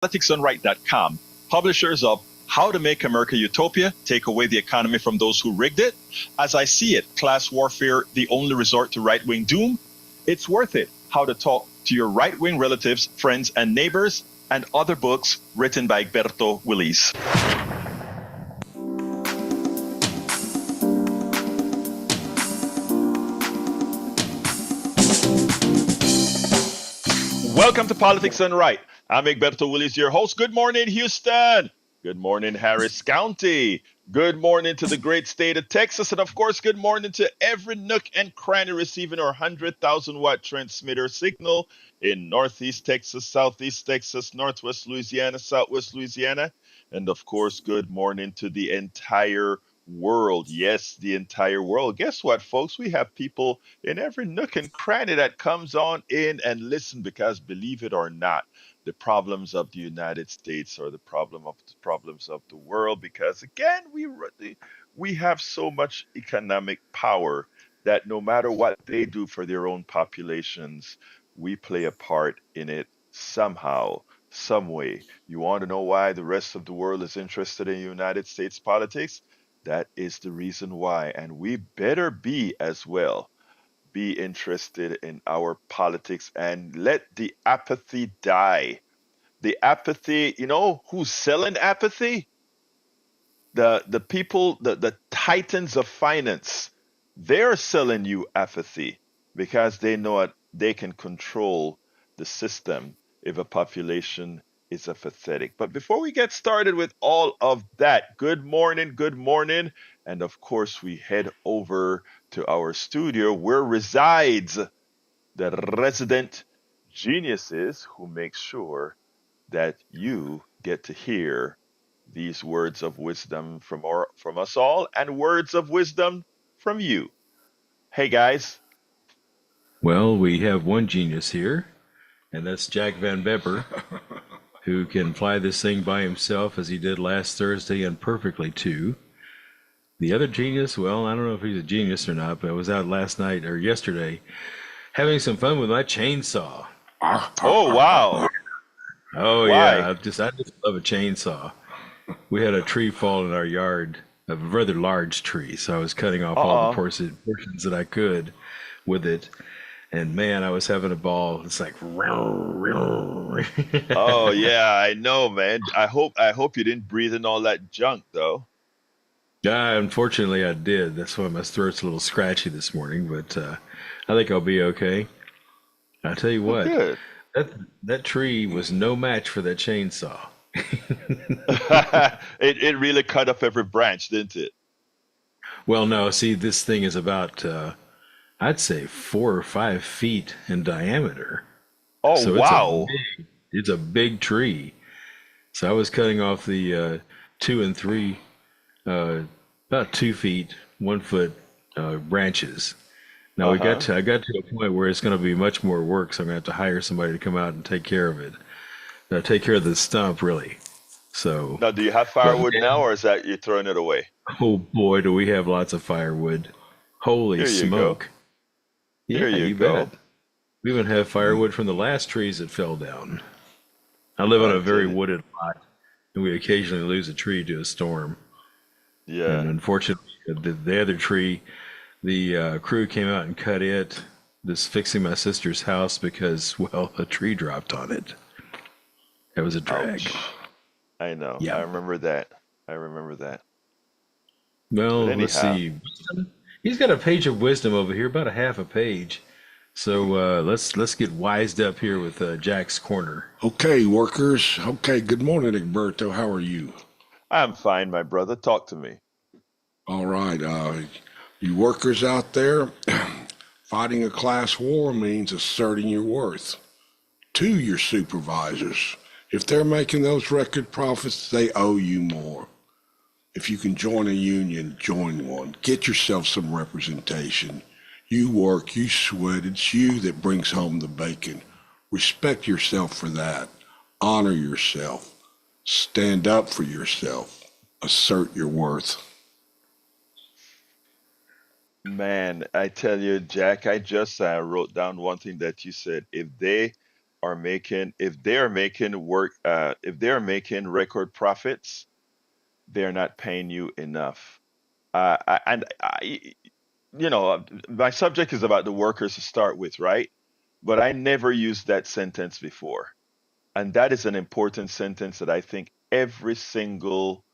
politicsdoneright.com, publishers of How to Make America Utopia, Take Away the Economy from Those Who Rigged It, As I See It, Class Warfare, The Only Resort to Right-Wing Doom, It's Worth It, How to Talk to Your Right-Wing Relatives, Friends, and Neighbors, and other books written by Egberto Willis. Welcome to Politics Done Right. I'm Egberto Willis, your host. Good morning, Houston. Good morning, Harris County. Good morning to the great state of Texas. And of course, good morning to every nook and cranny receiving our 100,000 watt transmitter signal in Northeast Texas, Southeast Texas, Northwest Louisiana, Southwest Louisiana. And of course, good morning to the entire world. Yes, the entire world. Guess what, folks? We have people in every nook and cranny that comes on in and listen because, believe it or not, the problems of the United States are the problems of the world. Because again, we have so much economic power that no matter what they do for their own populations, we play a part in it somehow, some way. You want to know why the rest of the world is interested in United States politics? That is the reason why, and we better be as well. Be interested in our politics and let the apathy die. The apathy, you know who's selling apathy? The people, the titans of finance. They're selling you apathy because they know they can control the system if a population is apathetic. But before we get started with all of that, good morning, good morning. And of course, we head over to our studio where resides the resident geniuses who make sure that you get to hear these words of wisdom from us all and words of wisdom from you. Hey guys. Well, we have one genius here, and that's Jack Van Bepper, who can fly this thing by himself as he did last Thursday and perfectly too. The other genius, well, I don't know if he's a genius or not, but I was out last night or yesterday having some fun with my chainsaw. Oh wow. Oh Why? yeah, I just love a chainsaw. We had a tree fall in our yard, a rather large tree, so I was cutting off all the portions that I could with it. And man, I was having a ball. It's like, Oh yeah, I know, man. I hope you didn't breathe in all that junk though. yeah, unfortunately I did. That's why my throat's a little scratchy this morning, but I think I'll be okay. I tell you Oh what, good. that tree was no match for that chainsaw. It really cut up every branch, didn't it? Well, no, see, this thing is about I'd say 4 or 5 feet in diameter. Oh So wow. it's a big tree. So I was cutting off the 2 and 3, uh, about 2 feet, 1 foot branches. Now Uh-huh. I got to a point where it's going to be much more work, so I'm going to have to hire somebody to come out and take care of it. Take care of the stump, really. So, Now, do you have but firewood now, man, or is that you throwing it away? oh boy, do we have lots of firewood. Holy Here you go. smoke. Here Yeah, you you bet. go. We even have firewood from the last trees that fell down. I live on I a tell very you. wooded lot, and we occasionally lose a tree to a storm. And Yeah. unfortunately, the other tree, the crew came out and cut it, just fixing my sister's house because, well, a tree dropped on it. That was a drag. Ouch. I know. I Yeah. remember that. I remember that. But Well, let's anyhow, see. He's got a page of wisdom over here, about a half a page. So let's get wised up here with Jack's corner. Okay, workers. Okay, good morning, Egberto. How are you? I'm fine, my brother. Talk to me. All right, you workers out there, fighting a class war means asserting your worth to your supervisors. If they're making those record profits, they owe you more. If you can join a union, join one. Get yourself some representation. You work, you sweat, it's you that brings home the bacon. Respect yourself for that. Honor yourself. Stand up for yourself. Assert your worth. Man, I tell you, Jack, I just wrote down one thing that you said. If they are making, if they're making record profits, they're not paying you enough. And my subject is about the workers to start with, right? But I never used that sentence before. And that is an important sentence that I think every single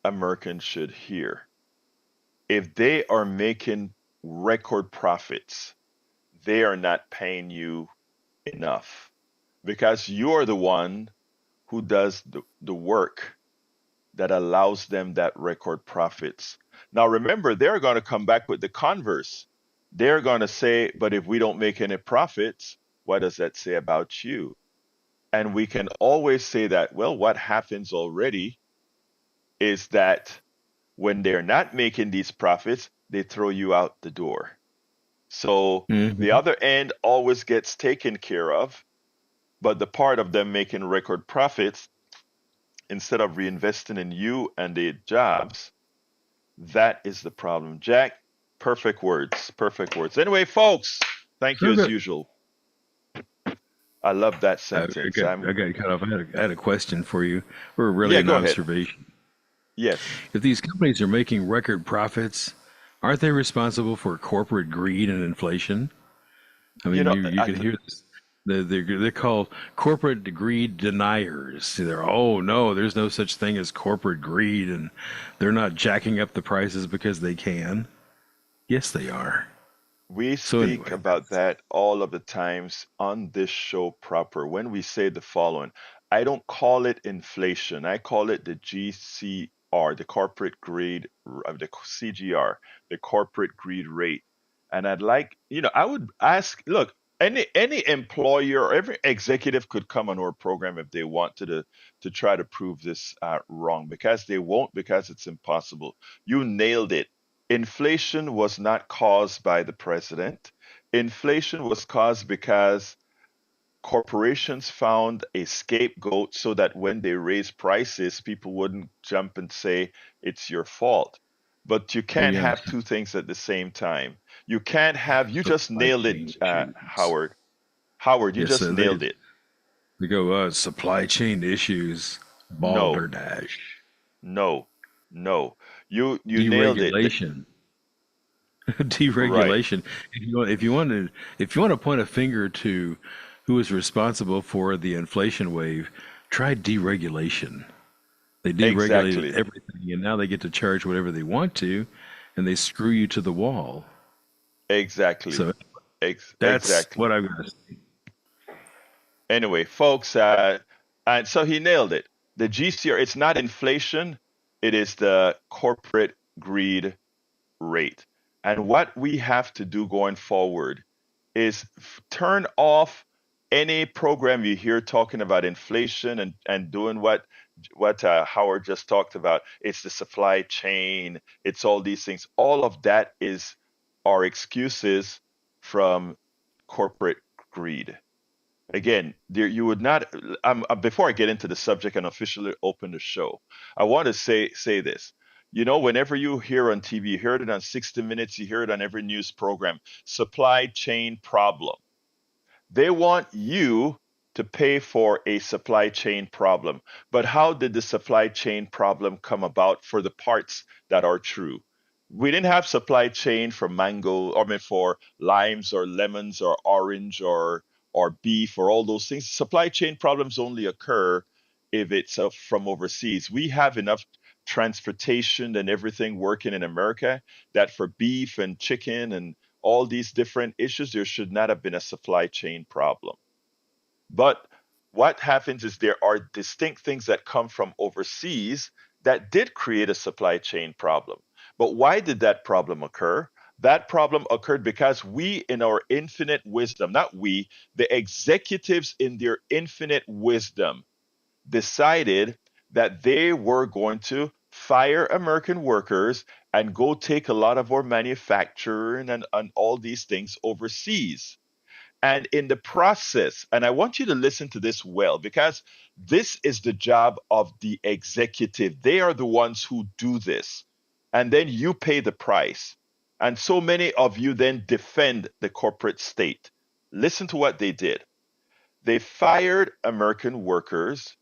American should hear. If they are making record profits, they are not paying you enough because you're the one who does the work that allows them that record profits. Now, remember, they're going to come back with the converse. They're going to say, but if we don't make any profits, what does that say about you? And we can always say that, well, what happens already is that when they're not making these profits, they throw you out the door. So the Hmm. other end always gets taken care of, but the part of them making record profits, instead of reinvesting in you and the jobs, that is the problem. Jack, perfect words, perfect words. Anyway, folks, thank you Very as good. usual. I love that I sentence. got, I got cut off. I had a question for you, or really Yeah, an go ahead. observation. Yes. If these companies are making record profits, aren't they responsible for corporate greed and inflation? I You mean, know, you can hear this. They're called corporate greed deniers. They're, oh no, there's no such thing as corporate greed, and they're not jacking up the prices because they can. Yes, they are. we So speak anyway, about that all of the times on this show proper when we say the following. I don't call it inflation. I call it the GCR, the corporate greed, the CGR, the corporate greed rate. And I'd like, I would ask, look, any employer or every executive could come on our program if they want to try to prove this wrong because they won't because it's impossible. You nailed it. Inflation was not caused by the president. Inflation was caused because corporations found a scapegoat so that when they raise prices, people wouldn't jump and say, it's your fault. But you oh can't yeah, have two things at the same time. You can't have, you just supply nailed it, chain issues. Howard. Howard, you Yes, just nailed it. they go supply chain issues, No, balderdash, no, no. You nailed it. deregulation. Right. Deregulation. If you want to point a finger to who is responsible for the inflation wave, try deregulation. They deregulated Exactly. everything, and now they get to charge whatever they want to, and they screw you to the wall. Exactly. So that's Exactly. what I'm going to say. Anyway, folks, and so he nailed it. The GCR, it's not inflation, it is the corporate greed rate. And what we have to do going forward is turn off any program you hear talking about inflation and doing what Howard just talked about. It's the supply chain, it's all these things. All of that is our excuses from corporate greed. Again, there you would not. Before I get into the subject and officially open the show, I want to say this. Whenever you hear on TV, you hear it on 60 Minutes, you hear it on every news program. Supply chain problem. They want you to pay for a supply chain problem. But how did the supply chain problem come about for the parts that are true? We didn't have supply chain for mango, I mean for limes or lemons or orange or beef or all those things. Supply chain problems only occur if it's from overseas. We have enough transportation and everything working in America that for beef and chicken and all these different issues, there should not have been a supply chain problem. But what happens is there are distinct things that come from overseas that did create a supply chain problem. But why did that problem occur? That problem occurred because we, in our infinite wisdom, not we, the executives in their infinite wisdom, decided that they were going to fire American workers and go take a lot of our manufacturing and all these things overseas. And in the process, and I want you to listen to this well, because this is the job of the executive. They are the ones who do this. And then you pay the price. And so many of you then defend the corporate state. Listen to what they did. They fired American workers.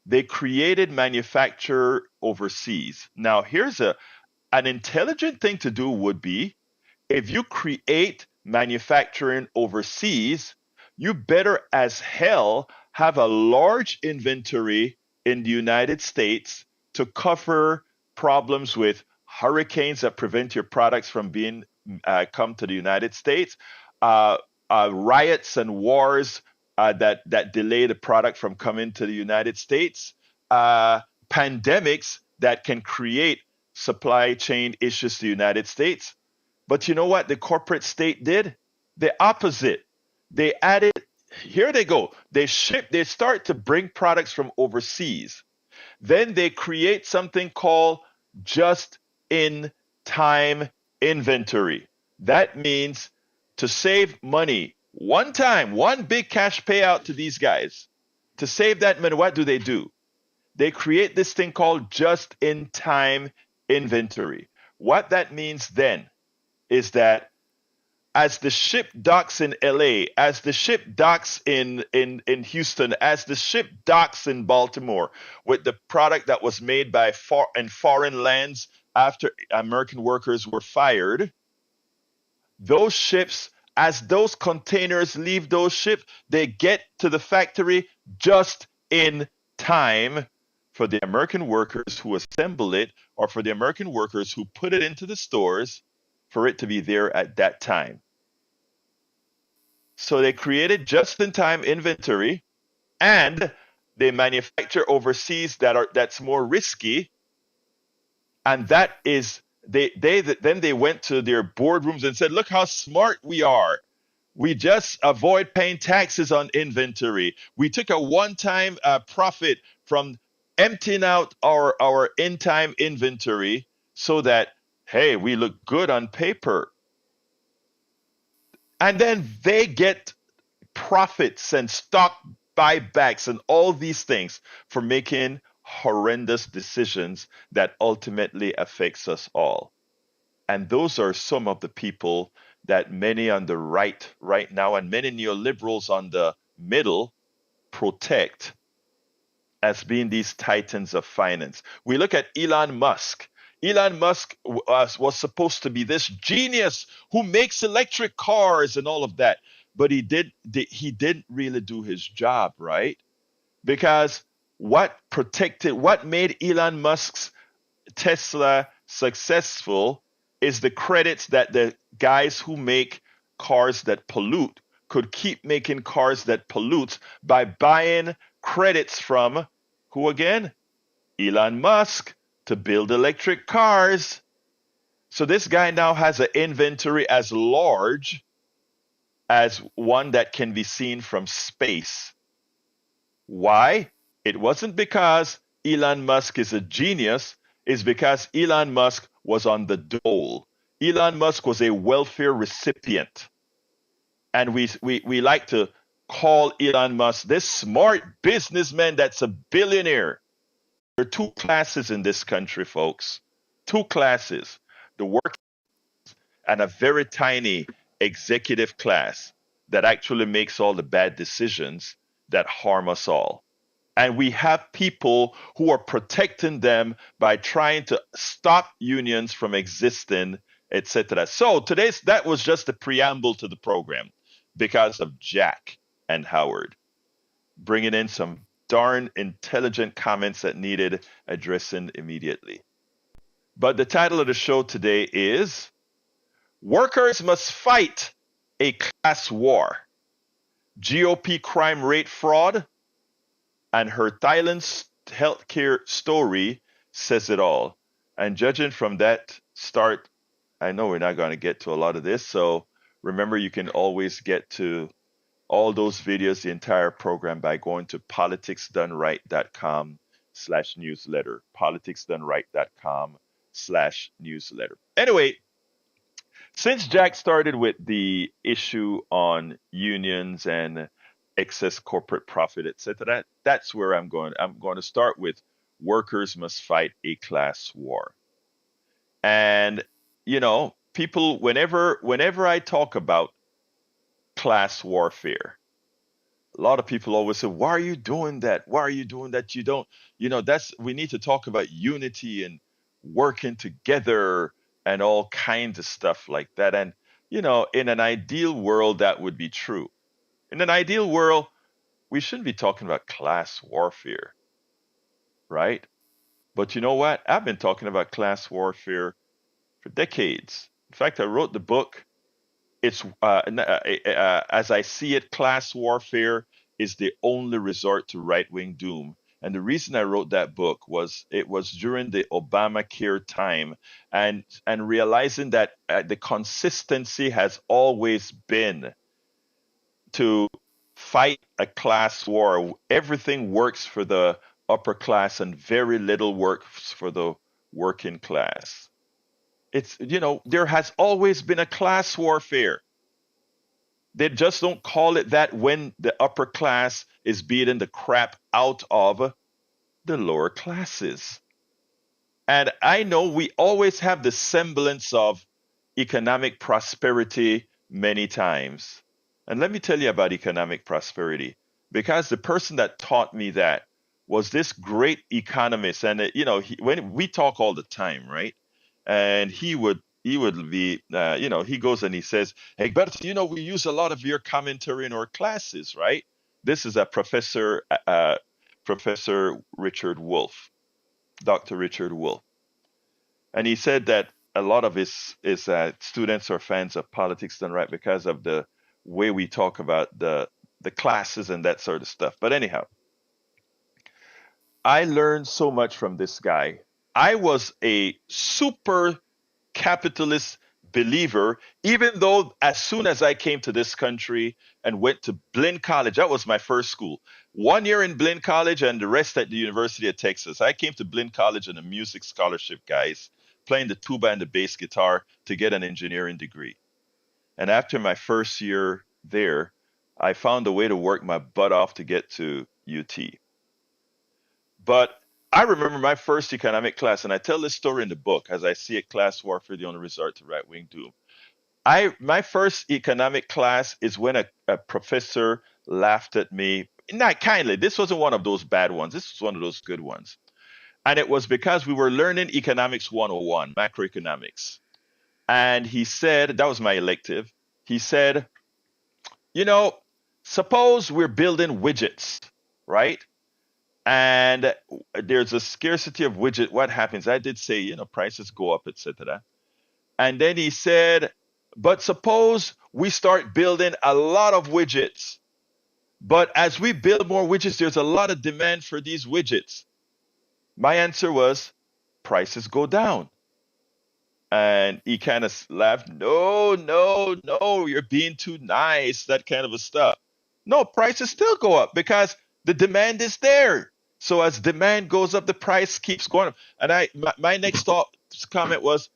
They created manufacture overseas. Now, here's an intelligent thing to do would be if you create manufacturing overseas, you better as hell have a large inventory in the United States to cover problems with hurricanes that prevent your products from being come to the United States, uh, riots and wars that delay the product from coming to the United States, pandemics that can create supply chain issues to the United States. But you know what the corporate state did? The opposite. They added, here they go. They start to bring products from overseas. Then they create something called just in time inventory. That means to save money, one time, one big cash payout to these guys. To save that money, what do? They create this thing called just in time inventory. What that means then is that as the ship docks in LA, as the ship docks in Houston, as the ship docks in Baltimore with the product that was made in foreign lands after American workers were fired, those ships, as those containers leave those ships, they get to the factory just in time for the American workers who assemble it or for the American workers who put it into the stores for it to be there at that time. So they created just-in-time inventory and they manufacture overseas that's more risky, and that is then they went to their boardrooms and said, "Look how smart we are. We just avoid paying taxes on inventory. We took a one-time profit from emptying out our in-time inventory so that hey, we look good on paper." And then they get profits and stock buybacks and all these things for making horrendous decisions that ultimately affects us all. And those are some of the people that many on the right now and many neoliberals on the middle protect as being these titans of finance. We look at Elon Musk. Elon Musk was supposed to be this genius who makes electric cars and all of that, but he didn't really do his job, right? Because what made Elon Musk's Tesla successful is the credits that the guys who make cars that pollute could keep making cars that pollute by buying credits from who again? Elon Musk to build electric cars. So this guy now has an inventory as large as one that can be seen from space. Why? It wasn't because Elon Musk is a genius, it's because Elon Musk was on the dole. Elon Musk was a welfare recipient. And we like to call Elon Musk this smart businessman that's a billionaire. There are two classes in this country, folks. Two classes. The working and a very tiny executive class that actually makes all the bad decisions that harm us all. And we have people who are protecting them by trying to stop unions from existing, etc. So that was just a preamble to the program because of Jack and Howard bringing in some darn intelligent comments that needed addressing immediately. But the title of the show today is Workers Must Fight a Class War. GOP crime rate fraud, and her Thailand healthcare story says it all. And judging from that start, I know we're not going to get to a lot of this. So remember, you can always get to all those videos, the entire program, by going to politicsdoneright.com/newsletter. politicsdoneright.com/newsletter. Anyway, since Jack started with the issue on unions and excess corporate profit, etc., that's where I'm going. I'm going to start with workers must fight a class war. And people, whenever I talk about class warfare, A lot of people always say, why are you doing that? Why are you doing that? You don't, we need to talk about unity and working together and all kinds of stuff like that. And, in an ideal world, that would be true. In an ideal world, we shouldn't be talking about class warfare, right? But you know what? I've been talking about class warfare for decades. In fact, I wrote the book. It's as I see it, class warfare is the only resort to right-wing doom. And the reason I wrote that book was it was during the Obamacare time, and realizing that the consistency has always been to fight a class war. Everything works for the upper class, and very little works for the working class. There has always been a class warfare. They just don't call it that when the upper class is beating the crap out of the lower classes. And I know we always have the semblance of economic prosperity many times. And let me tell you about economic prosperity, because the person that taught me that was this great economist. And, when we talk all the time, right? And he would be, he goes and he says, hey, but, we use a lot of your commentary in our classes, right? This is a Professor Richard Wolff, Dr. Richard Wolff. And he said that a lot of his students are fans of Politics Done Right because of the way we talk about the classes and that sort of stuff. But anyhow, I learned so much from this guy. I was a super capitalist believer, even though as soon as I came to this country and went to Blinn College, that was my first school. 1 year in Blinn College and the rest at the University of Texas. I came to Blinn College on a music scholarship, guys, playing the tuba and the bass guitar to get an engineering degree. And after my first year there, I found a way to work my butt off to get to UT. But I remember my first economic class, and I tell this story in the book, as I see it, class warfare, the only resort to right-wing doom. My first economic class is when a professor laughed at me, not kindly. This wasn't one of those bad ones. This was one of those good ones. And it was because we were learning economics 101, macroeconomics. And he said, that was my elective. He said, suppose we're building widgets, right? And there's a scarcity of widget. What happens? I did say, prices go up, etc. And then he said, but suppose we start building a lot of widgets. But as we build more widgets, there's a lot of demand for these widgets. My answer was, prices go down. And he kind of laughed, no, you're being too nice, that kind of a stuff. No, prices still go up because the demand is there. So as demand goes up, the price keeps going up. And my next comment was,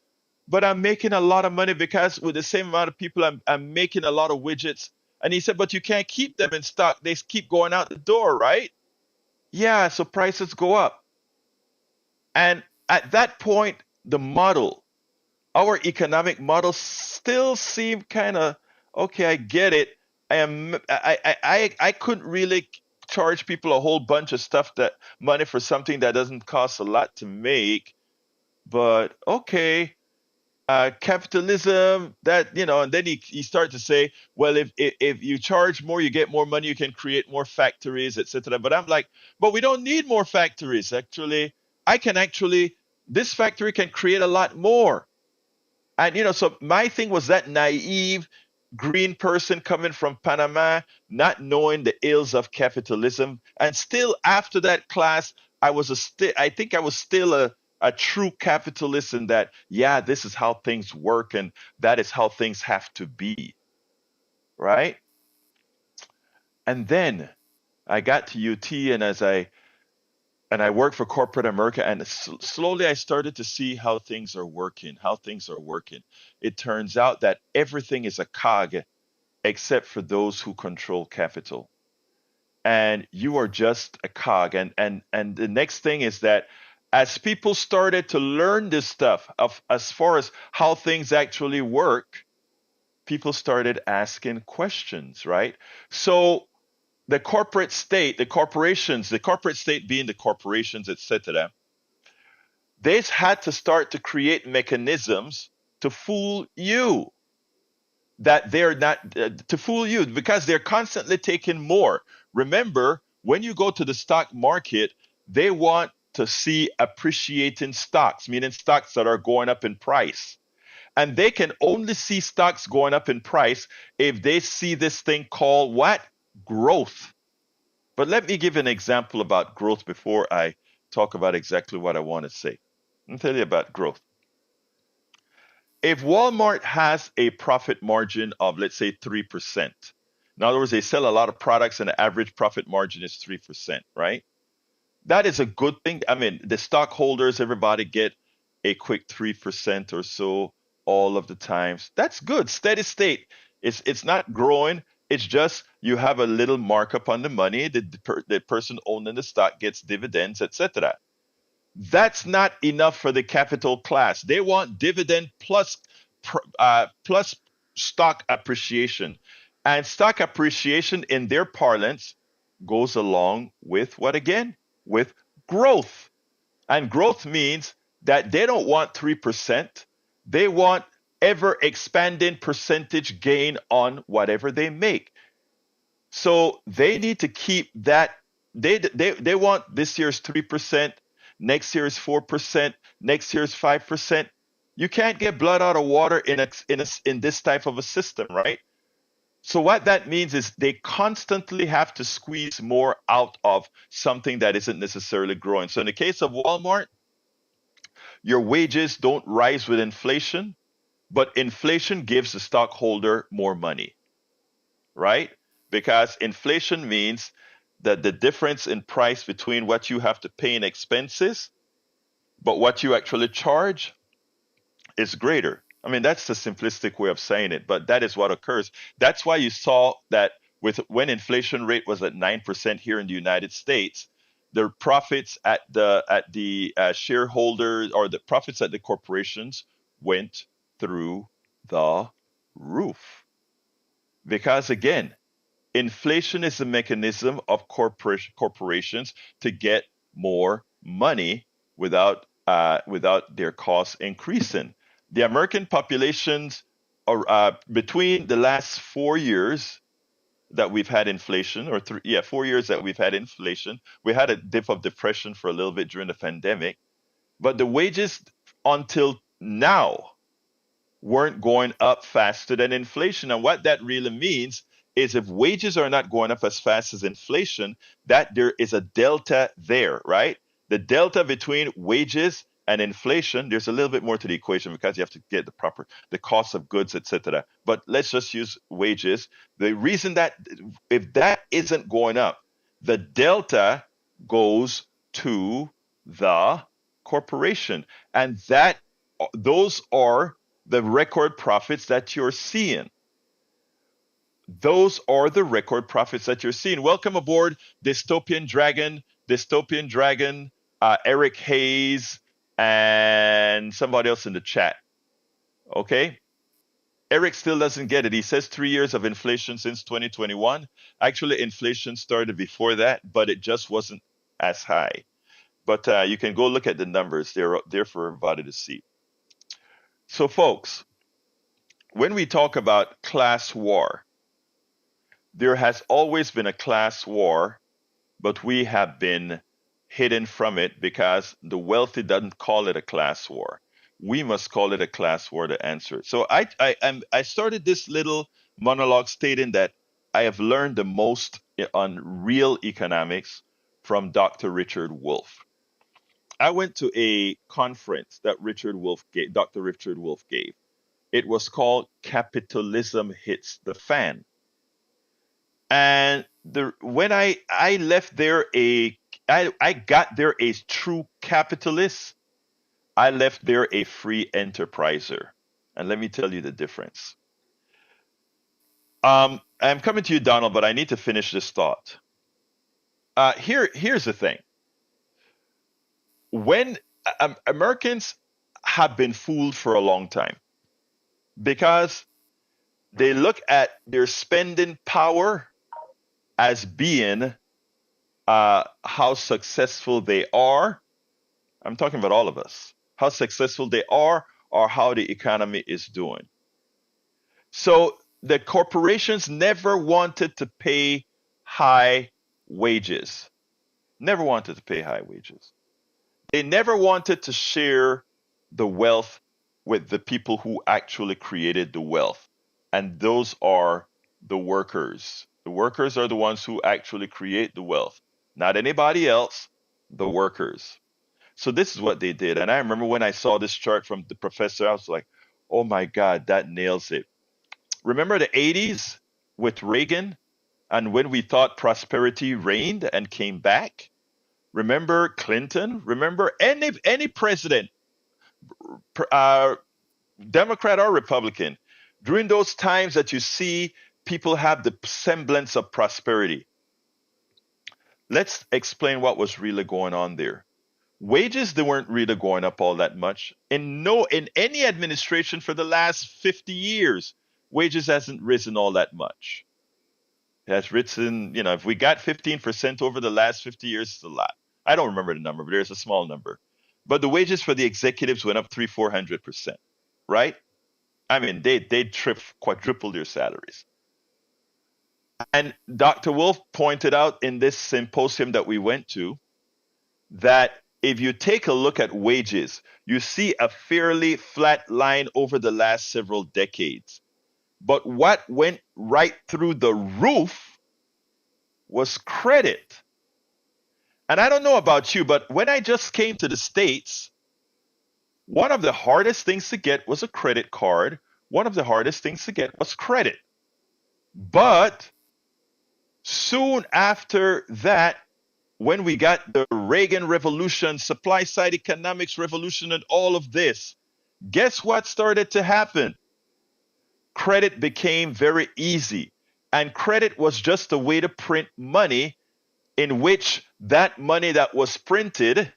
but I'm making a lot of money because with the same amount of people, I'm making a lot of widgets. And he said, but you can't keep them in stock. They keep going out the door, right? Yeah, so prices go up. And at that point, our economic model still seemed kind of, okay, I get it. I couldn't really charge people a whole bunch of money for something that doesn't cost a lot to make. But okay, capitalism, and then he started to say, well, if you charge more, you get more money, you can create more factories, etc. But I'm like, but we don't need more factories. Actually, this factory can create a lot more. And so my thing was that naive green person coming from Panama, not knowing the ills of capitalism. And still after that class, I think I was still a true capitalist in that, yeah, this is how things work and that is how things have to be. Right? And then I got to UT, and I worked for corporate America, and slowly I started to see how things are working. It turns out that everything is a cog except for those who control capital. And you are just a cog. And the next thing is that as people started to learn this stuff as far as how things actually work, people started asking questions, right? So the corporate state, the corporations, the corporate state being the corporations, etc., they've had to start to create mechanisms to fool you that they're not, to fool you because they're constantly taking more. Remember, when you go to the stock market, they want to see appreciating stocks, meaning stocks that are going up in price. And they can only see stocks going up in price if they see this thing called what? Growth. But let me give an example about growth before I talk about exactly what I want to say. Let me tell you about growth. If Walmart has a profit margin of, let's say, 3%, in other words, they sell a lot of products and the average profit margin is 3%, right? That is a good thing. I mean, the stockholders, everybody get a quick 3% or so all of the times. That's good. Steady state. It's not growing. It's just you have a little markup on the money. The person owning the stock gets dividends, etc. That's not enough for the capital class. They want dividend plus stock appreciation. And stock appreciation in their parlance goes along with what again? With growth. And growth means that they don't want 3%. They want ever expanding percentage gain on whatever they make. So they need to keep that. They want this year's 3%, next year's 4%, next year's 5%. You can't get blood out of water in this type of a system, right? So what that means is they constantly have to squeeze more out of something that isn't necessarily growing. So in the case of Walmart, your wages don't rise with inflation, but inflation gives the stockholder more money, right? Because inflation means that the difference in price between what you have to pay in expenses, but what you actually charge is greater. I mean, that's the simplistic way of saying it, but that is what occurs. That's why you saw that when inflation rate was at 9% here in the United States, the profits at the shareholders or the profits at the corporations went through the roof. Because again, inflation is a mechanism of corporations to get more money without their costs increasing. The American populations are between the last 4 years that we've had inflation, or 4 years that we've had inflation. We had a dip of depression for a little bit during the pandemic, but the wages until now weren't going up faster than inflation. And what that really means is if wages are not going up as fast as inflation, that there is a delta there, right? The delta between wages and inflation, there's a little bit more to the equation because you have to get the cost of goods, etc. But let's just use wages. The reason that if that isn't going up, the delta goes to the corporation, and those are the record profits that you're seeing. Those are the record profits that you're seeing. Welcome aboard, Dystopian Dragon, Eric Hayes, and somebody else in the chat. Okay? Eric still doesn't get it. He says 3 years of inflation since 2021. Actually, inflation started before that, but it just wasn't as high. But you can go look at the numbers. They're there for everybody to see. So, folks, when we talk about class war, there has always been a class war, but we have been hidden from it because the wealthy doesn't call it a class war. We must call it a class war to answer it. So I started this little monologue stating that I have learned the most on real economics from Dr. Richard Wolff. I went to a conference that Dr. Richard Wolff gave. It was called Capitalism Hits the Fan. And when I left there I got there a true capitalist. I left there a free enterpriser. And let me tell you the difference. I'm coming to you, Donald, but I need to finish this thought. Here's the thing. When Americans have been fooled for a long time because they look at their spending power as being how successful they are. I'm talking about all of us. How successful they are or how the economy is doing. So the corporations never wanted to pay high wages. Never wanted to pay high wages. They never wanted to share the wealth with the people who actually created the wealth. And those are the workers. The workers are the ones who actually create the wealth, not anybody else, the workers. So this is what they did. And I remember when I saw this chart from the professor, I was like, oh my God, that nails it. Remember the 80s with Reagan and when we thought prosperity reigned and came back? Remember Clinton? Remember any president, uh, Democrat or Republican, during those times that you see people have the semblance of prosperity. Let's explain what was really going on there. Wages, they weren't really going up all that much. In any administration for the last 50 years, wages hasn't risen all that much. It has risen, if we got 15% over the last 50 years, it's a lot. I don't remember the number, but there's a small number. But the wages for the executives went up 300-400%, right? I mean, they quadrupled their salaries. And Dr. Wolf pointed out in this symposium that we went to that if you take a look at wages, you see a fairly flat line over the last several decades. But what went right through the roof was credit. And I don't know about you, but when I just came to the States, one of the hardest things to get was a credit card. One of the hardest things to get was credit. But soon after that, when we got the Reagan revolution, supply side economics revolution, and all of this, guess what started to happen? Credit became very easy. And credit was just a way to print money in which that money that was printed,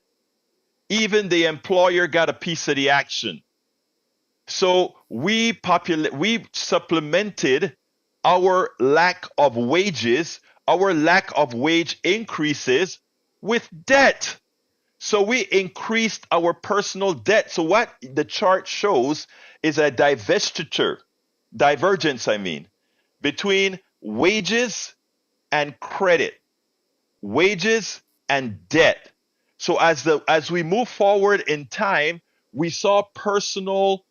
even the employer got a piece of the action. So we supplemented our lack of wages, our lack of wage increases with debt. So we increased our personal debt. So what the chart shows is a divergence, between wages and credit, wages and debt. So as we move forward in time, we saw personal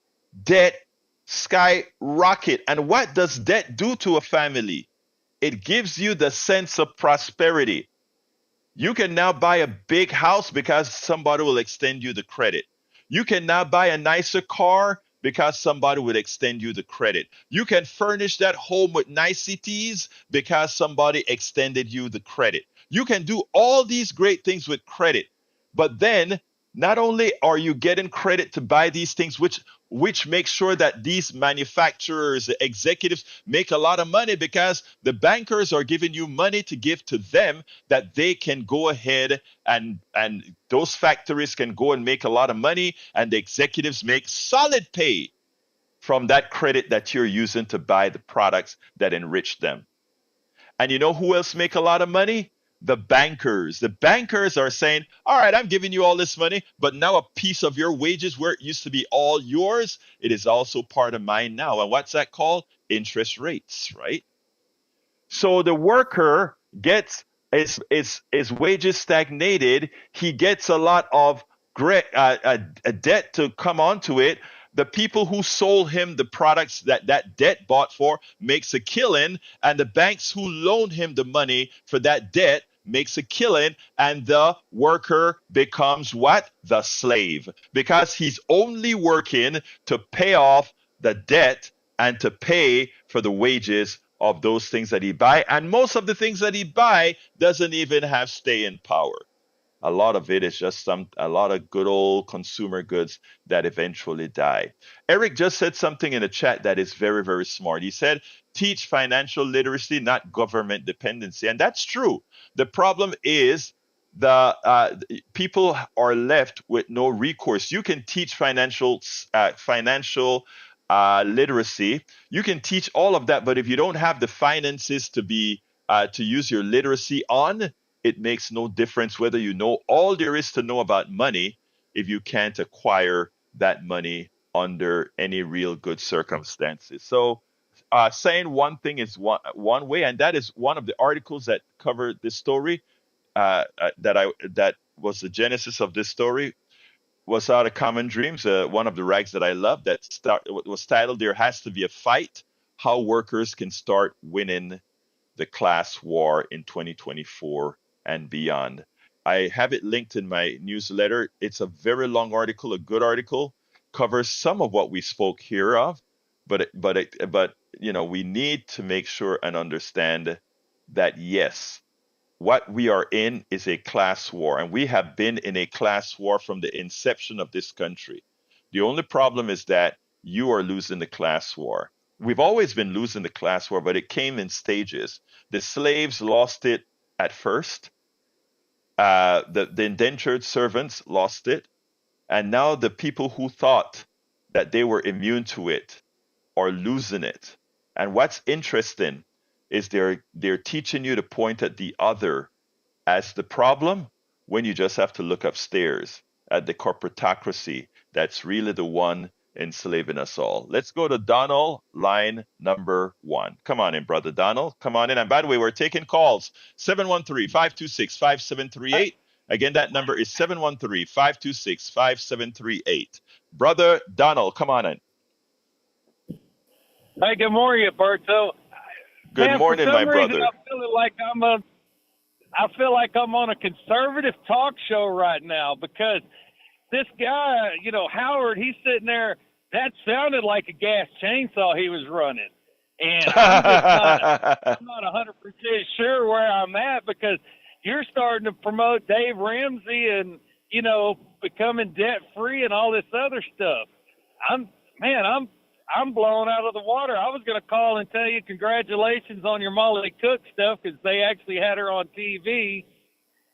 debt skyrocket. And what does debt do to a family? It gives you the sense of prosperity. You can now buy a big house because somebody will extend you the credit. You can now buy a nicer car because somebody would extend you the credit. You can furnish that home with niceties because somebody extended you the credit. You can do all these great things with credit. But then not only are you getting credit to buy these things, which makes sure that these manufacturers, the executives make a lot of money because the bankers are giving you money to give to them that they can go ahead and those factories can go and make a lot of money and the executives make solid pay from that credit that you're using to buy the products that enrich them. And you know who else make a lot of money? The bankers. The bankers are saying, all right, I'm giving you all this money, but now a piece of your wages where it used to be all yours, it is also part of mine now. And what's that called? Interest rates, right? So the worker gets his wages stagnated. He gets a lot of a debt to come onto it. The people who sold him the products that debt bought for makes a killing, and the banks who loaned him the money for that debt makes a killing, and the worker becomes what? The slave, because he's only working to pay off the debt and to pay for the wages of those things that he buy. And most of the things that he buy doesn't even have staying power. A lot of it is just a lot of good old consumer goods that eventually die. Eric just said something in the chat that is very, very smart. He said, teach financial literacy, not government dependency. And that's true. The problem is the people are left with no recourse. You can teach financial literacy. You can teach all of that, but if you don't have the finances to be to use your literacy on, it makes no difference whether you know all there is to know about money if you can't acquire that money under any real good circumstances. So, saying one thing is one way, and that is one of the articles that covered this story. That was the genesis of this story was out of Common Dreams, one of the rags that I love. Was titled "There Has to Be a Fight: How Workers Can Start Winning the Class War in 2024 and Beyond." I have it linked in my newsletter. It's a very long article, a good article, covers some of what we spoke here of, but we need to make sure and understand that yes, what we are in is a class war, and we have been in a class war from the inception of this country. The only problem is that you are losing the class war. We've always been losing the class war, but it came in stages. The slaves lost it at first. The indentured servants lost it. And now the people who thought that they were immune to it are losing it. And what's interesting is they're teaching you to point at the other as the problem when you just have to look upstairs at the corporatocracy that's really the one enslaving us all. Let's go to Donald, line number 1. Come on in, brother Donald. Come on in. And by the way, we're taking calls 713-526-5738. Again, that number is 713-526-5738. Brother Donald, come on in. Hey, good morning, Alberto. Good Man, morning, for some my reason, brother. I feel like I'm on a conservative talk show right now because this guy, Howard, he's sitting there. That sounded like a gas chainsaw he was running, and I'm not 100% sure where I'm at because you're starting to promote Dave Ramsey and becoming debt free and all this other stuff. I'm blown out of the water. I was going to call and tell you congratulations on your Molly Cook stuff because they actually had her on TV.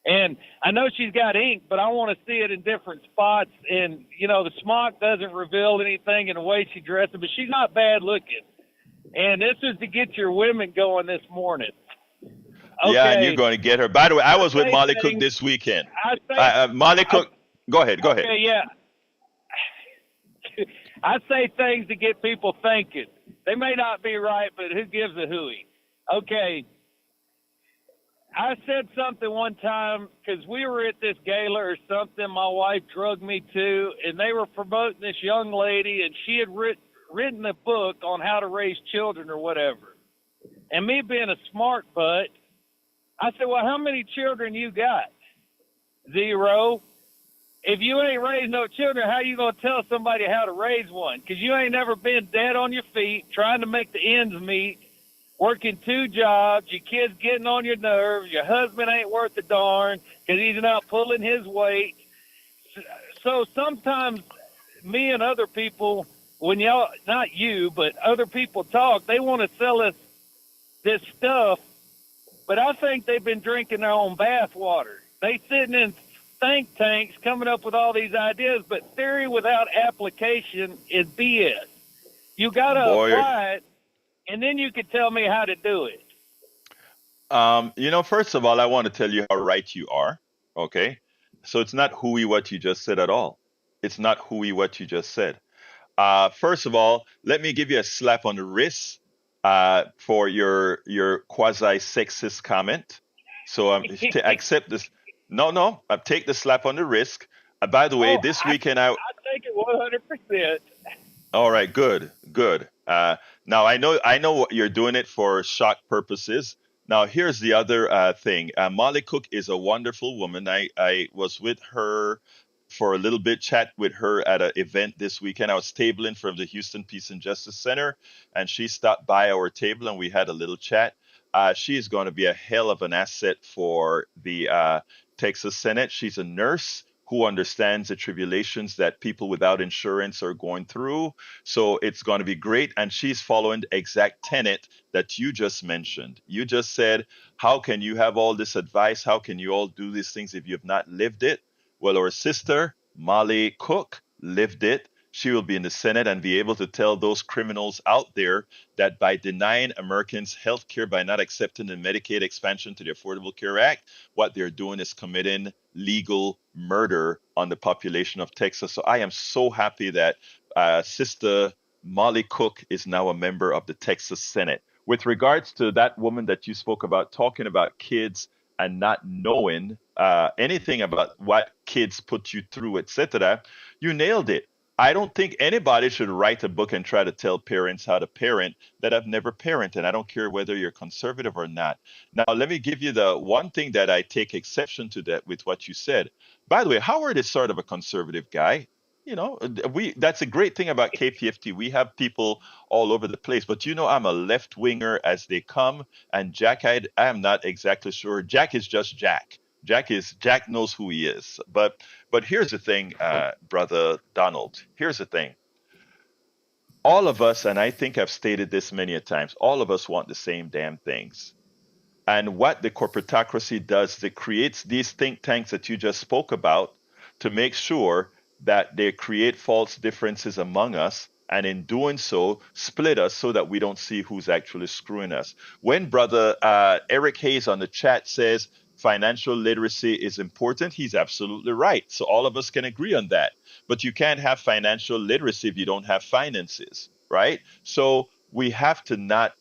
And I know she's got ink, but I want to see it in different spots. And, the smock doesn't reveal anything in the way she dresses, but she's not bad looking. And this is to get your women going this morning. Okay. Yeah, and you're going to get her. By the way, I was with Molly Cook this weekend. Molly Cook, go ahead. Okay, yeah. I say things to get people thinking. They may not be right, but who gives a hooey? Okay. I said something one time because we were at this gala or something my wife drugged me to, and they were promoting this young lady, and she had written a book on how to raise children or whatever. And me being a smart butt, I said, well, how many children you got? 0. If you ain't raised no children, how you going to tell somebody how to raise one? Because you ain't never been dead on your feet, trying to make the ends meet, working 2 jobs, your kids getting on your nerves, your husband ain't worth a darn because he's not pulling his weight. So sometimes me and other people, when y'all, not you, but other people talk, they want to sell us this stuff, but I think they've been drinking their own bath water. They sitting in think tanks coming up with all these ideas, but theory without application is BS. You got to apply it, and then you can tell me how to do it. First of all, I want to tell you how right you are. Okay. So it's not hooey what you just said at all. It's not hooey what you just said. First of all, let me give you a slap on the wrist for your quasi-sexist comment. So to accept this. No, I take the slap on the wrist. By the way, this weekend I take it 100%. All right, good. Now I know what you're doing it for shock purposes. Now here's the other thing. Molly Cook is a wonderful woman. I was with her for a little bit, chat with her at an event this weekend. I was tabling from the Houston Peace and Justice Center, and she stopped by our table and we had a little chat. She is going to be a hell of an asset for the Texas Senate. She's a nurse who understands the tribulations that people without insurance are going through. So it's going to be great. And she's following the exact tenet that you just mentioned. You just said, how can you have all this advice? How can you all do these things if you have not lived it? Well, our sister, Molly Cook, lived it. She will be in the Senate and be able to tell those criminals out there that by denying Americans health care, by not accepting the Medicaid expansion to the Affordable Care Act, what they're doing is committing legal murder on the population of Texas. So I am so happy that Sister Molly Cook is now a member of the Texas Senate. With regards to that woman that you spoke about, talking about kids and not knowing anything about what kids put you through, etc., you nailed it. I don't think anybody should write a book and try to tell parents how to parent that have never parented. I don't care whether you're conservative or not. Now, let me give you the one thing that I take exception to that with what you said. By the way, Howard is sort of a conservative guy. You know, we that's a great thing about KPFT. We have people all over the place, but I'm a left winger as they come. And Jack, I am not exactly sure. Jack is just Jack. Jack knows who he is. But here's the thing, brother Donald. Here's the thing. All of us, and I think I've stated this many a times, all of us want the same damn things. And what the corporatocracy does, it creates these think tanks that you just spoke about to make sure that they create false differences among us, and in doing so, split us so that we don't see who's actually screwing us. When brother Eric Hayes on the chat says financial literacy is important, he's absolutely right. So all of us can agree on that. But you can't have financial literacy if you don't have finances, right? So we have to not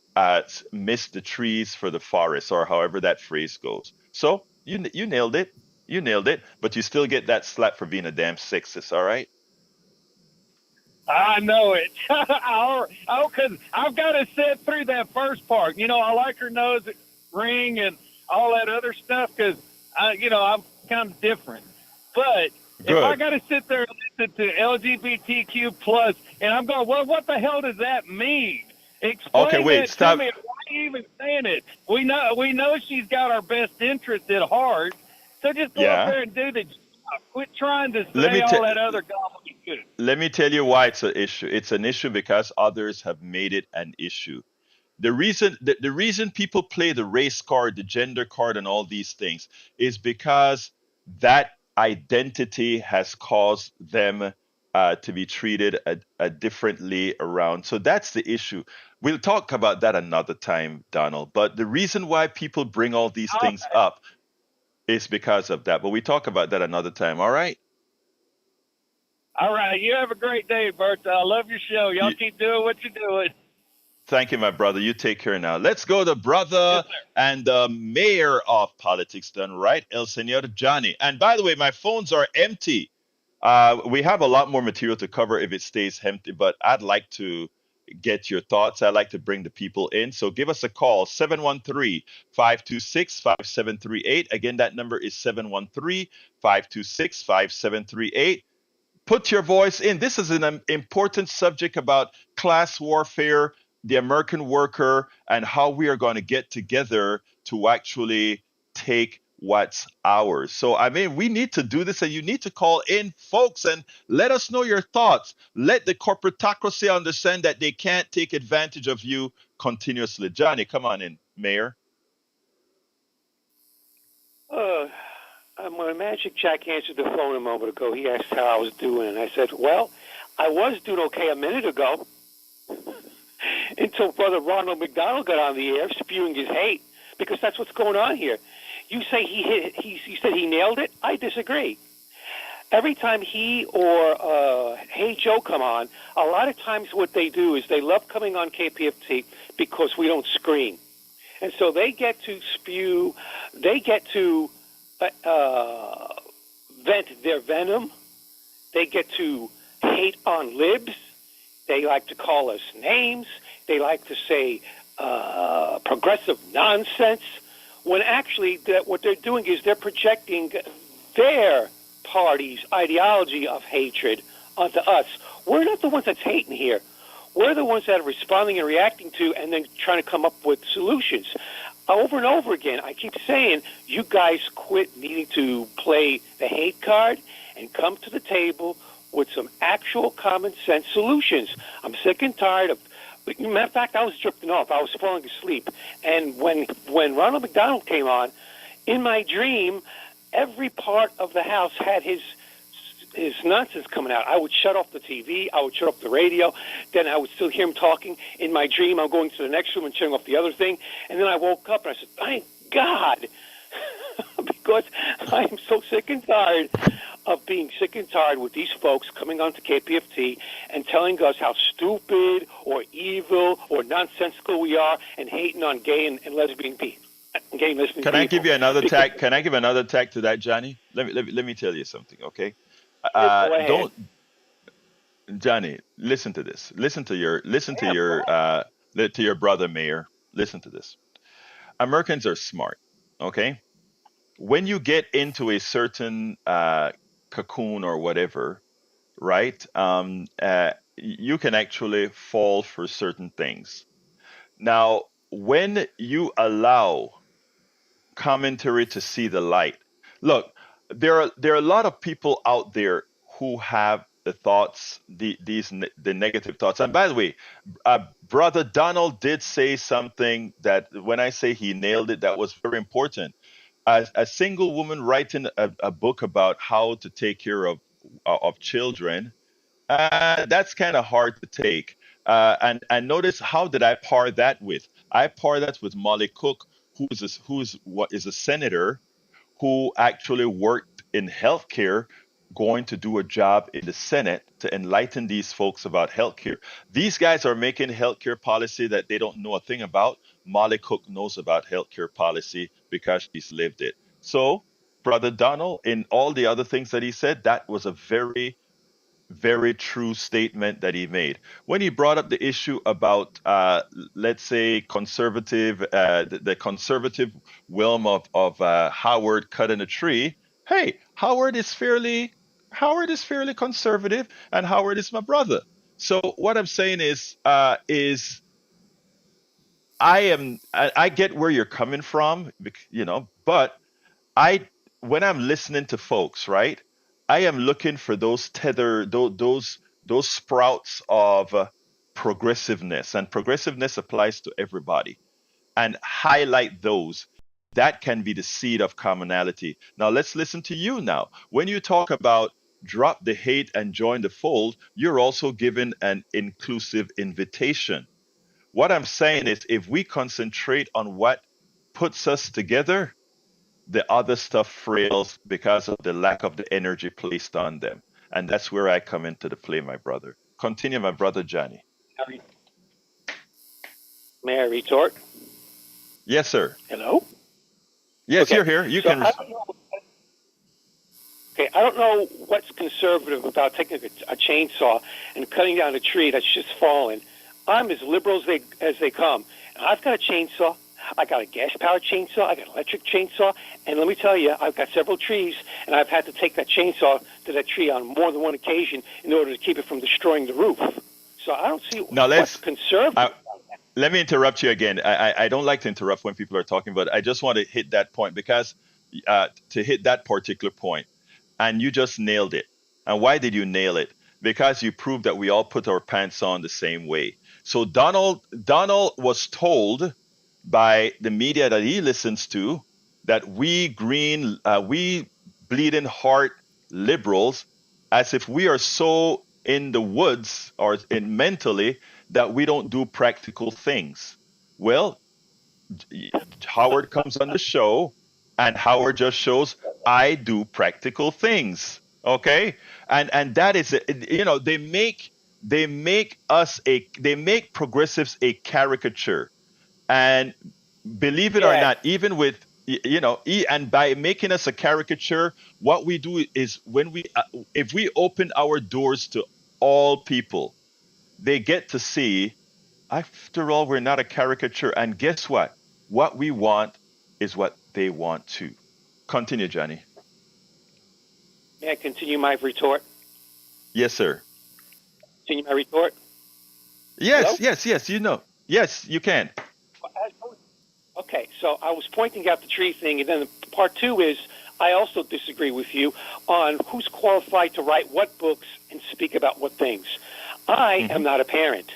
miss the trees for the forest, or however that phrase goes. So you nailed it. You nailed it, but you still get that slap for being a damn sexist, all right? I know it. Because I've got to sit through that first part. I like her nose ring and all that other stuff because, I'm kind of different. But Good. if I got to sit there and listen to LGBTQ plus, and I'm going, well, what the hell does that mean? Explain Okay, wait, that stop. to me. Why are you even saying it? We know she's got our best interest at heart. So just go up there and do the job. Quit trying to say all that other gobbledygook. Let me tell you why it's an issue. It's an issue because others have made it an issue. The reason people play the race card, the gender card, and all these things is because that identity has caused them to be treated differently around. So that's the issue. We'll talk about that another time, Donald. But the reason why people bring all these things up is because of that. But we talk about that another time. All right? All right. You have a great day, Bertha. I love your show. Y'all keep doing what you're doing. Thank you, my brother. You take care now. Let's go to brother and the mayor of politics done right, El Senor Johnny. And by the way, my phones are empty. We have a lot more material to cover if it stays empty, but I'd like to get your thoughts. I'd like to bring the people in. So give us a call, 713-526-5738. Again, that number is 713-526-5738. Put your voice in. This is an important subject about class warfare, the American worker, and how we are going to get together to actually take what's ours. So, we need to do this, and you need to call in, folks, and let us know your thoughts. Let the corporatocracy understand that they can't take advantage of you continuously. Johnny, come on in, Mayor. When Magic Jack answered the phone a moment ago, he asked how I was doing, and I said, well, I was doing okay a minute ago until Brother Ronald McDonald got on the air spewing his hate, because that's what's going on here. You say he said he nailed it? I disagree. Every time he or Hey Joe come on, a lot of times what they do is they love coming on KPFT because we don't scream. And so they get to spew, they get to vent their venom, they get to hate on libs, they like to call us names, they like to say progressive nonsense, when actually what they're doing is they're projecting their party's ideology of hatred onto us. We're not the ones that's hating here. We're the ones that are responding and reacting to and then trying to come up with solutions. Over and over again, I keep saying, you guys quit needing to play the hate card and come to the table with some actual common sense solutions. I'm sick and tired of... Matter of fact, I was drifting off. I was falling asleep. And when Ronald McDonald came on, in my dream, every part of the house had his his nonsense coming out. I would shut off the TV. I would shut off the radio. Then I would still hear him talking. In my dream, I'm going to the next room and shutting off the other thing. And then I woke up and I said, thank God. Because I am so sick and tired of being sick and tired with these folks coming onto KPFT and telling us how stupid or evil or nonsensical we are and hating on gay and lesbian people. Gay and lesbian Can people. I give you another tag? Can I give another tag to that, Johnny? Let me tell you something, okay? Go ahead. Don't, Johnny. Listen to this. Listen to your brother Mayor. Listen to this. Americans are smart, okay? When you get into a certain cocoon or whatever, right? You can actually fall for certain things. Now, when you allow commentary to see the light, look, there are a lot of people out there who have the thoughts, the negative thoughts. And by the way, Brother Donald did say something that, when I say he nailed it, that was very important. A single woman writing a book about how to take care of children, that's kind of hard to take. And notice, how did I par that with? I par that with Molly Cook, who is a senator who actually worked in healthcare, going to do a job in the Senate to enlighten these folks about healthcare. These guys are making healthcare policy that they don't know a thing about. Molly Cook knows about healthcare policy because she's lived it. So, Brother Donald, in all the other things that he said, that was a very, very true statement that he made. When he brought up the issue about, let's say, the conservative realm of Howard cutting a tree. Hey, Howard is fairly conservative, and Howard is my brother. So what I'm saying is I get where you're coming from, but when I'm listening to folks, right, I am looking for those those sprouts of progressiveness, and progressiveness applies to everybody, and highlight those. That can be the seed of commonality. Now let's listen to you now. When you talk about drop the hate and join the fold, you're also given an inclusive invitation. What I'm saying is, if we concentrate on what puts us together, the other stuff frails because of the lack of the energy placed on them. And that's where I come into the play, my brother. Continue, my brother Johnny. May I retort? Yes, sir. Hello? Yes, Okay. you're here. You So can. I don't know what's conservative about taking a chainsaw and cutting down a tree that's just fallen. I'm as liberal as they come. I've got a chainsaw. I got a gas-powered chainsaw. I got an electric chainsaw. And let me tell you, I've got several trees, and I've had to take that chainsaw to that tree on more than one occasion in order to keep it from destroying the roof. So I don't see what's conservative. Let me interrupt you again. I don't like to interrupt when people are talking, but I just want to hit that point, because to hit that particular point, and you just nailed it. And why did you nail it? Because you proved that we all put our pants on the same way. So Donald was told by the media that he listens to that we bleeding heart liberals, as if we are so in the woods or in mentally that we don't do practical things. Well, Howard comes on the show, and Howard just shows I do practical things. Okay, and that is it. They make progressives a caricature, and believe it or not, even with and by making us a caricature, what we do is, if we open our doors to all people, they get to see, after all, we're not a caricature. And guess what? What we want is what they want too. Continue, Johnny. May I continue my retort? Yes, sir. Continue my retort? Yes, Hello? yes, Yes, you can. Okay, so I was pointing out the tree thing, and then part two is I also disagree with you on who's qualified to write what books and speak about what things. I am not a parent,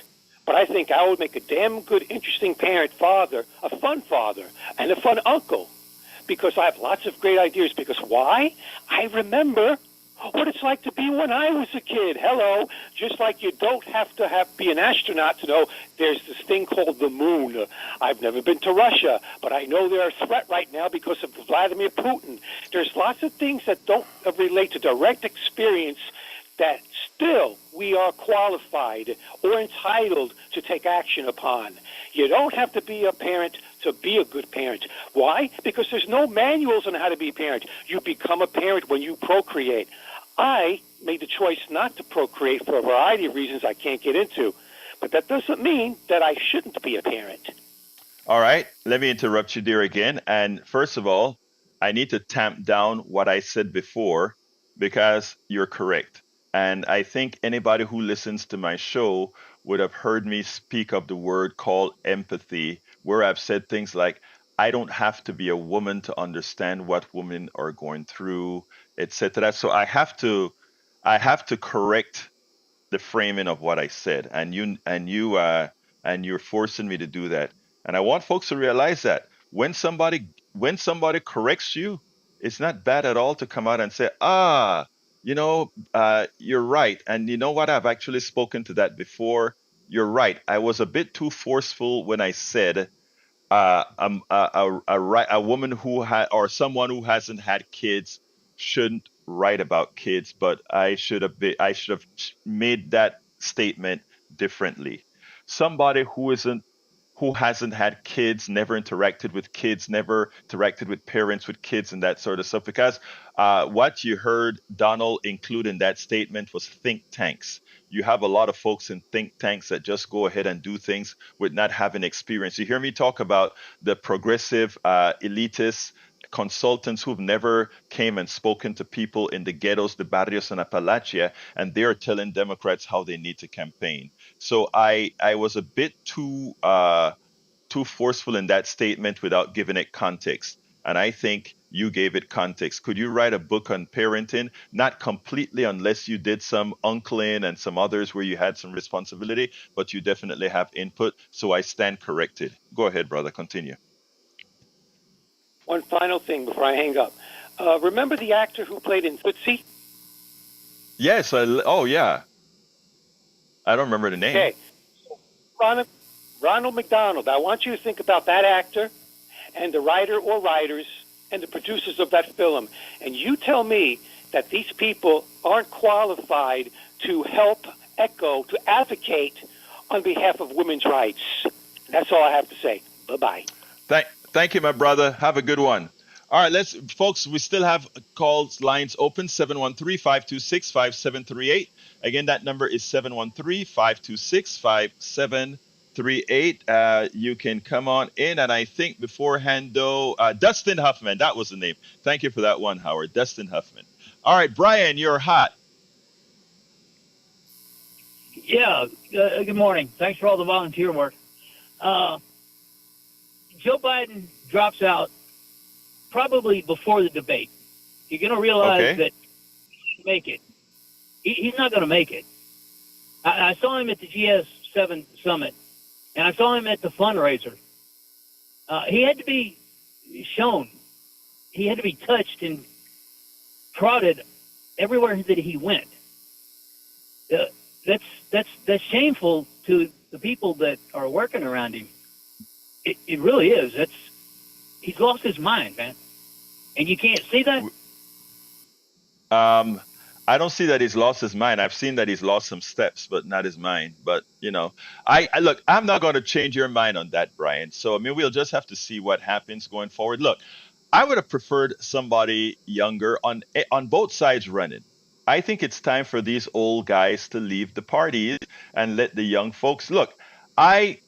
but I think I would make a damn good, interesting parent, father, a fun father, and a fun uncle, because I have lots of great ideas. Because why? I remember what it's like to be when I was a kid. Hello. Just like you don't have to be an astronaut to know there's this thing called the moon. I've never been to Russia, but I know they're a threat right now because of Vladimir Putin. There's lots of things that don't relate to direct experience that still we are qualified or entitled to take action upon. You don't have to be a parent to be a good parent. Why? Because there's no manuals on how to be a parent. You become a parent when you procreate. I made the choice not to procreate for a variety of reasons I can't get into. But that doesn't mean that I shouldn't be a parent. All right, let me interrupt you there again. And first of all, I need to tamp down what I said before because you're correct. And I think anybody who listens to my show would have heard me speak of the word called empathy, where I've said things like, I don't have to be a woman to understand what women are going through, etc. So I have to correct the framing of what I said, and you're forcing me to do that. And I want folks to realize that when somebody corrects you, it's not bad at all to come out and say, you're right. And you know what? I've actually spoken to that before. You're right. I was a bit too forceful when I said a woman who had or someone who hasn't had kids shouldn't write about kids, but I should have made that statement differently. Somebody who hasn't had kids, never interacted with kids, never interacted with parents with kids and that sort of stuff. Because what you heard Donald include in that statement was think tanks. You have a lot of folks in think tanks that just go ahead and do things with not having experience. You hear me talk about the progressive elitists, consultants who've never came and spoken to people in the ghettos, the barrios, and Appalachia, and they're telling Democrats how they need to campaign. So I was a bit too forceful in that statement without giving it context. And I think you gave it context. Could you write a book on parenting? Not completely, unless you did some uncling and some others where you had some responsibility, but you definitely have input. So I stand corrected. Go ahead, brother. Continue. One final thing before I hang up. Remember the actor who played in Tootsie? Yes. Oh, yeah. I don't remember the name. Okay. Ronald McDonald. I want you to think about that actor and the writer or writers and the producers of that film. And you tell me that these people aren't qualified to help echo, to advocate on behalf of women's rights. That's all I have to say. Bye-bye. Thank you, my brother. Have a good one. All right, folks, we still have calls lines open, 713-526-5738. Again, that number is 713-526-5738. You can come on in. And I think beforehand, though, Dustin Huffman, that was the name. Thank you for that one, Howard. Dustin Huffman. All right, Brian, you're hot. Yeah, good morning. Thanks for all the volunteer work. Joe Biden drops out probably before the debate. You're going to realize that he can make it. He's not going to make it. I saw him at the GS7 summit, and I saw him at the fundraiser. He had to be shown. He had to be touched and prodded everywhere that he went. That's shameful to the people that are working around him. It really is. He's lost his mind, man. And you can't see that? I don't see that he's lost his mind. I've seen that he's lost some steps, but not his mind. But, I look, I'm not going to change your mind on that, Brian. So, I mean, we'll just have to see what happens going forward. Look, I would have preferred somebody younger on both sides running. I think it's time for these old guys to leave the party and let the young folks look. I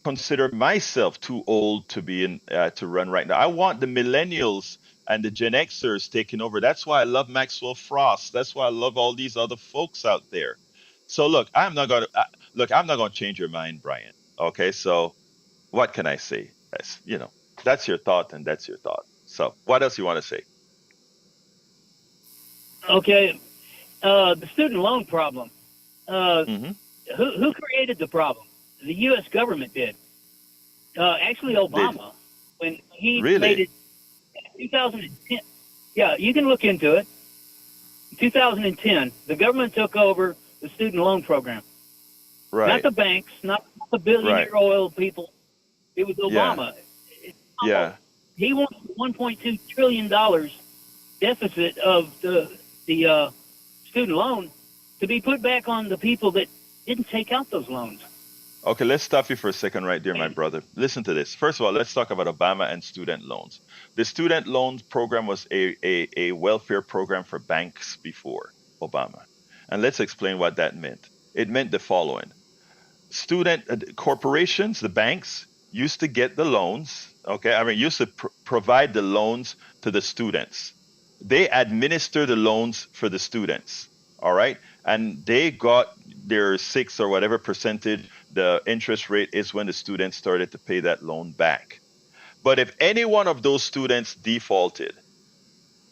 consider myself too old to be to run right now. I want the millennials and the Gen Xers taking over. That's why I love Maxwell Frost. That's why I love all these other folks out there. So look, I'm not going to change your mind, Brian. Okay, so what can I say? That's your thought, and that's your thought. So what else you want to say? Okay, the student loan problem. Who created the problem? The U.S. government did. Actually, Obama, when he made it in 2010. Yeah, you can look into it. 2010, the government took over the student loan program. Right. Not the banks, not the billionaire Right. oil people. It was Yeah. Obama. Yeah. He wants $1.2 trillion deficit of the student loan to be put back on the people that didn't take out those loans. Okay, let's stop you for a second right there, my brother. Listen to this. First of all, let's talk about Obama and student loans. The student loans program was a welfare program for banks before Obama. And let's explain what that meant. It meant the following. Corporations, the banks, used to get the loans, okay? I mean, used to provide the loans to the students. They administer the loans for the students, all right? And they got their 6 or whatever percentage, the interest rate is when the students started to pay that loan back. But if any one of those students defaulted,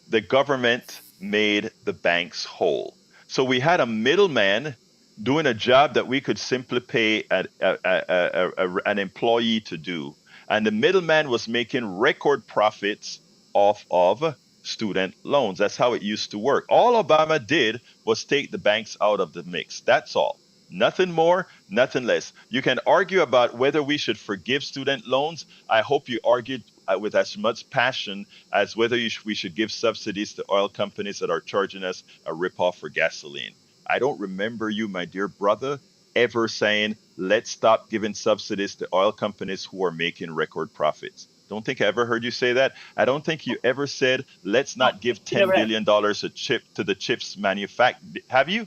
the government made the banks whole. So we had a middleman doing a job that we could simply pay an employee to do. And the middleman was making record profits off of student loans. That's how it used to work. All Obama did was take the banks out of the mix. That's all. Nothing more, nothing less. You can argue about whether we should forgive student loans. I hope you argued with as much passion as whether we should give subsidies to oil companies that are charging us a ripoff for gasoline. I don't remember you, my dear brother, ever saying, let's stop giving subsidies to oil companies who are making record profits. Don't think I ever heard you say that. I don't think you ever said, let's not give $10 billion to the chips manufacturer. Have you?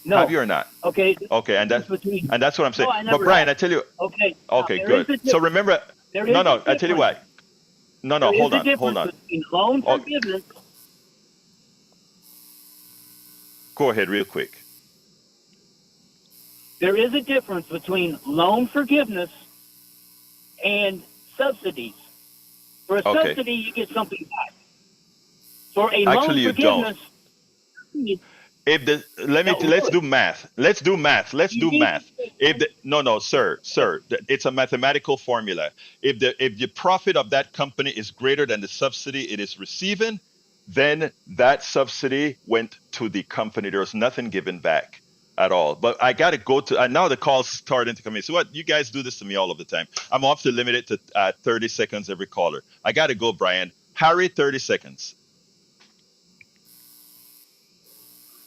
No. Have you or not? Okay. Okay, and that's what I'm saying. No, but Brian, I tell you. Okay. Okay, good. So remember, no. I tell you what. No. Hold on. Between loan forgiveness. Go ahead, real quick. There is a difference between loan forgiveness and subsidies. For a subsidy, you get something back. For a loan forgiveness, you don't. Let's do math. Let's do math. Sir, it's a mathematical formula. If the profit of that company is greater than the subsidy it is receiving, then that subsidy went to the company. There was nothing given back at all. But I got to go to, now the call's starting to come in. So what, you guys do this to me all of the time. I'm off to limit it to 30 seconds every caller. I got to go, Brian. Harry, 30 seconds.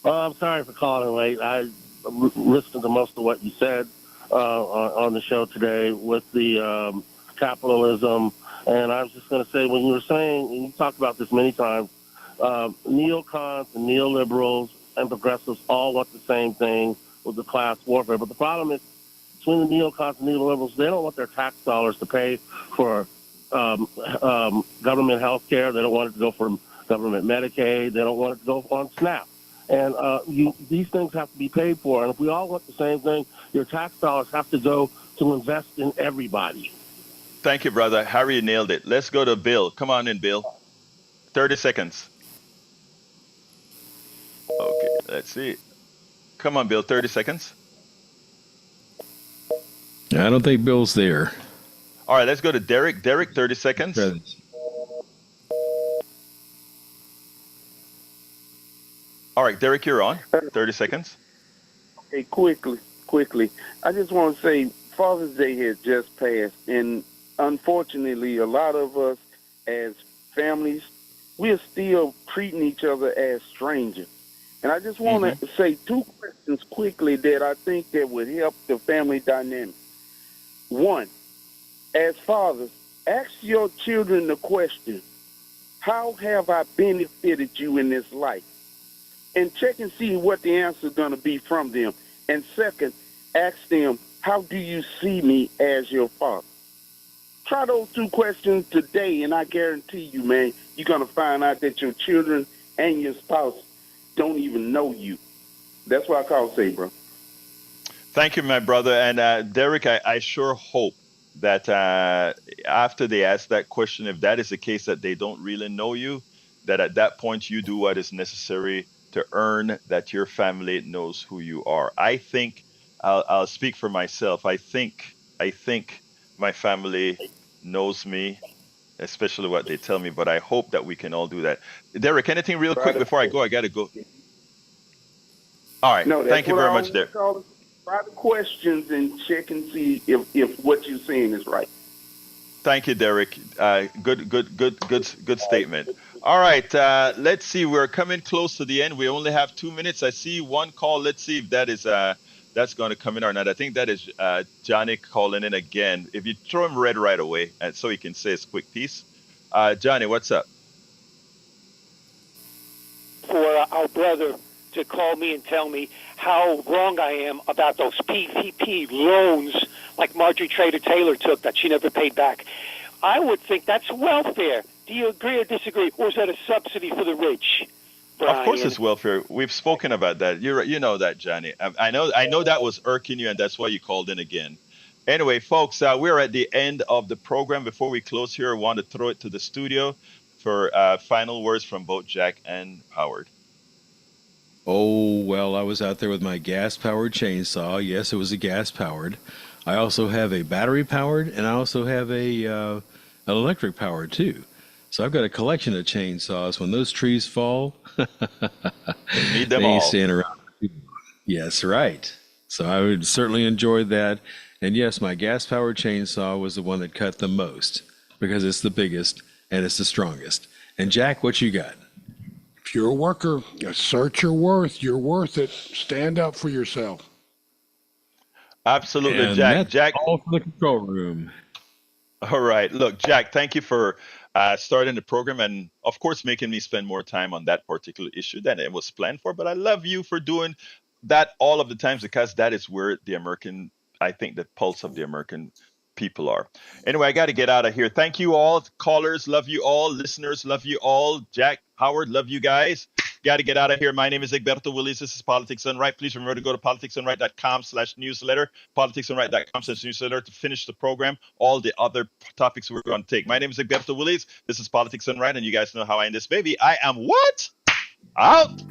I'm sorry for calling late. I listened to most of what you said on the show today with the capitalism. And I was just going to say, when you were saying, and you talked about this many times, neocons and neoliberals and progressives all want the same thing with the class warfare. But the problem is, between the neocons and neoliberals, they don't want their tax dollars to pay for government health care. They don't want it to go for government Medicaid. They don't want it to go on SNAP. And these things have to be paid for. And if we all want the same thing, your tax dollars have to go to invest in everybody. Thank you, brother. Harry nailed it. Let's go to Bill. Come on in, Bill. 30 seconds. Okay, let's see. Come on, Bill. 30 seconds. I don't think Bill's there. All right, let's go to Derek. Derek, 30 seconds. All right, Derek, you're on. 30 seconds. Hey, quickly. I just want to say Father's Day has just passed, and unfortunately, a lot of us as families, we're still treating each other as strangers. And I just want to say 2 questions quickly that I think that would help the family dynamic. One, as fathers, ask your children the question, how have I benefited you in this life? And check and see what the answer is going to be from them. And second, ask them, how do you see me as your father? Try those 2 questions today, and I guarantee you, man, you're going to find out that your children and your spouse don't even know you. That's what I call say, bro. Thank you, my brother. And Derek, I sure hope that after they ask that question, if that is the case, that they don't really know you, that at that point you do what is necessary to earn that your family knows who you are. I think, I'll speak for myself. I think my family knows me especially what they tell me. But I hope that we can all do that. Derek, anything real quick before I go? I got to go. All right. No, that's Thank you what very I much, always Derek. call it. Private questions and check and see if what you're saying is right. Thank you, Derek. Good statement. All right, let's see. We're coming close to the end. We only have 2 minutes. I see one call. Let's see if that's going to come in or not. I think that is Johnny calling in again. If you throw him red right away, and so he can say his quick piece. Johnny, what's up? For our brother to call me and tell me how wrong I am about those PPP loans like Marjorie Trader Taylor took that she never paid back. I would think that's welfare. Do you agree or disagree? Or is that a subsidy for the rich? Brian? Of course it's welfare. We've spoken about that. You know that, Johnny. I know that was irking you, and that's why you called in again. Anyway, folks, we're at the end of the program. Before we close here, I want to throw it to the studio for final words from both Jack and Howard. Oh, well, I was out there with my gas-powered chainsaw. Yes, it was a gas-powered. I also have a battery-powered, and I also have an electric-powered, too. So I've got a collection of chainsaws. When those trees fall, Need them they ain't all. staying around. Yes, right. So I would certainly enjoy that. And yes, my gas-powered chainsaw was the one that cut the most because it's the biggest and it's the strongest. And Jack, what you got? If you're a worker, assert your worth. You're worth it. Stand up for yourself. Absolutely, And Jack. that's Jack. all for the control room. All right. Look, Jack, thank you for starting the program and, of course, making me spend more time on that particular issue than it was planned for. But I love you for doing that all of the times because that is where I think the pulse of the American people are. Anyway, I got to get out of here. Thank you all. Callers, love you all. Listeners, love you all. Jack, Howard, love you guys. Got to get out of here. My name is Egberto Willis. This is Politics Done Right. Please remember to go to politicsdoneright.com/newsletter, politicsdoneright.com/newsletter to finish the program, all the other topics we're going to take. My name is Egberto Willis. This is Politics Done Right, and you guys know how I end this baby. I am what? Out.